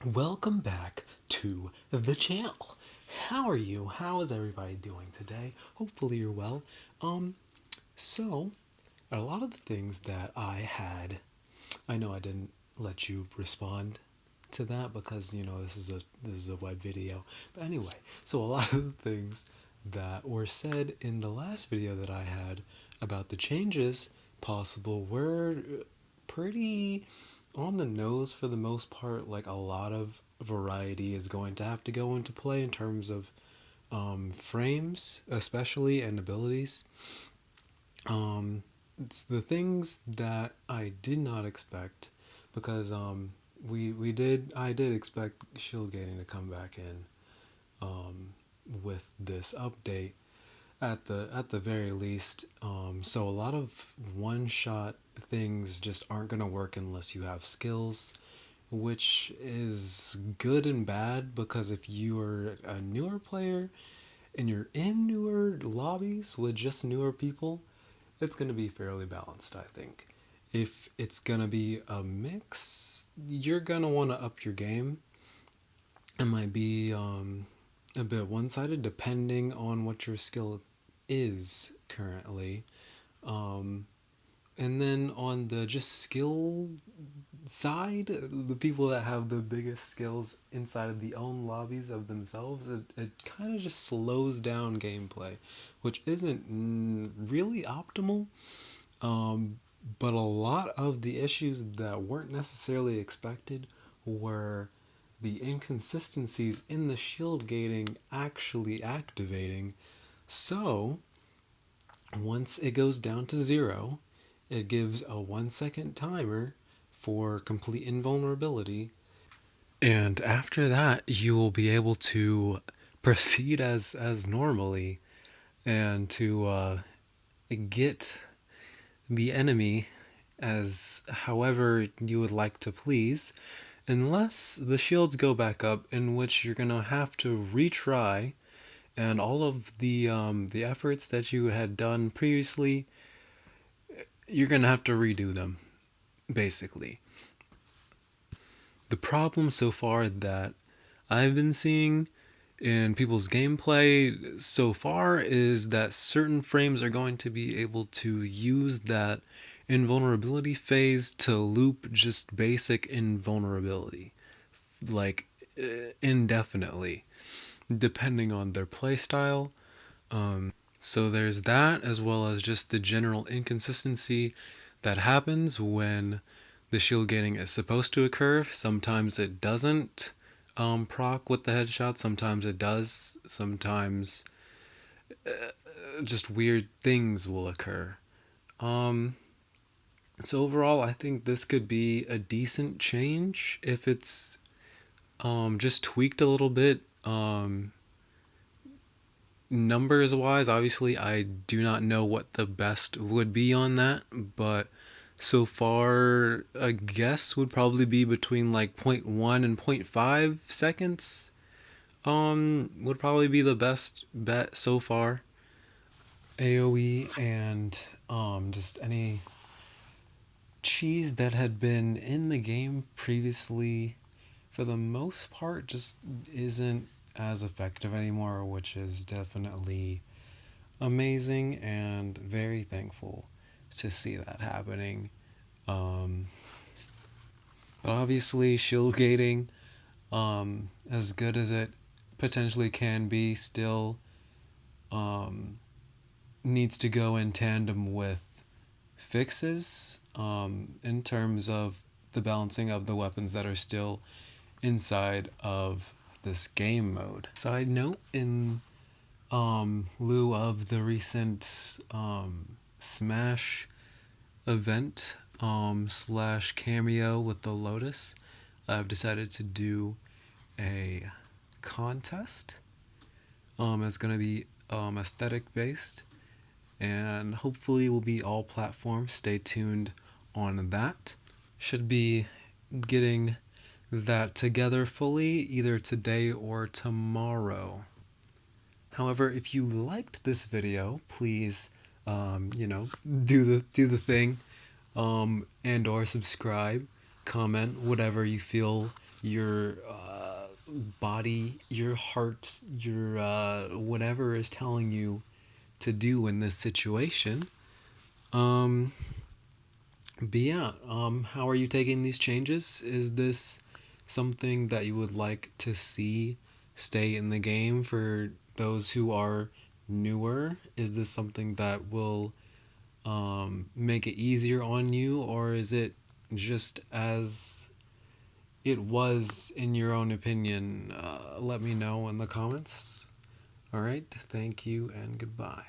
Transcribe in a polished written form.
Welcome back to the channel. How are you? How is everybody doing today? Hopefully you're well. So a lot of the things that I know I didn't let you respond to that because this is a web video. But anyway, so a lot of the things that were said in the last video that I had about the changes possible were pretty on the nose for the most part. Like, a lot of variety is going to have to go into play in terms of frames, especially, and abilities. It's the things that I did not expect because we did I did expect shield gating to come back in with this update at the very least. So a lot of one shot things just aren't gonna work unless you have skills, which is good and bad because if you are a newer player and you're in newer lobbies with just newer people, it's going to be fairly balanced, I think. If it's going to be a mix, you're going to want to up your game. It might be a bit one sided depending on what your skill is currently. Um, and then on the just skill side, the people that have the biggest skills inside of the own lobbies of themselves, it kind of just slows down gameplay, which isn't really optimal. Um, but a lot of the issues that weren't necessarily expected were the inconsistencies in the shield gating actually activating. So, once it goes down to zero, it gives a 1 second timer for complete invulnerability. And after that, you will be able to proceed as normally and to get the enemy as however you would like to please, unless the shields go back up, in which you're gonna have to retry, and all of the efforts that you had done previously, you're gonna have to redo them, basically. The problem so far that I've been seeing in people's gameplay so far is that certain frames are going to be able to use that invulnerability phase to loop just basic invulnerability, like indefinitely, depending on their playstyle. So there's that, as well as just the general inconsistency that happens when the shield gating is supposed to occur. Sometimes it doesn't proc with the headshot, sometimes it does, sometimes just weird things will occur. Um, so overall, I think this could be a decent change if it's just tweaked a little bit. Numbers wise, obviously, I do not know what the best would be on that, but so far, a guess would probably be between like zero point 0.1 and zero point 0.5 seconds. Would probably be the best bet so far. AoE and just any cheese that had been in the game previously, for the most part, just isn't as effective anymore, which is definitely amazing and very thankful to see that happening. Um, but obviously, shield gating, as good as it potentially can be, still um, needs to go in tandem with fixes in terms of the balancing of the weapons that are still inside of this game mode. Side note, in lieu of the recent Smash event slash cameo with the Lotus, I've decided to do a contest. It's going to be aesthetic based, and hopefully will be all platforms. Stay tuned on that. Should be getting that together fully either today or tomorrow. However, if you liked this video, please, do the thing, and or subscribe, comment, whatever you feel your body, your heart, your whatever is telling you to do in this situation. Um, but yeah, how are you taking these changes? Is this something that you would like to see stay in the game for those who are newer? Is this something that will make it easier on you, or is it just as it was in your own opinion? Let me know in the comments. All right, thank you and goodbye.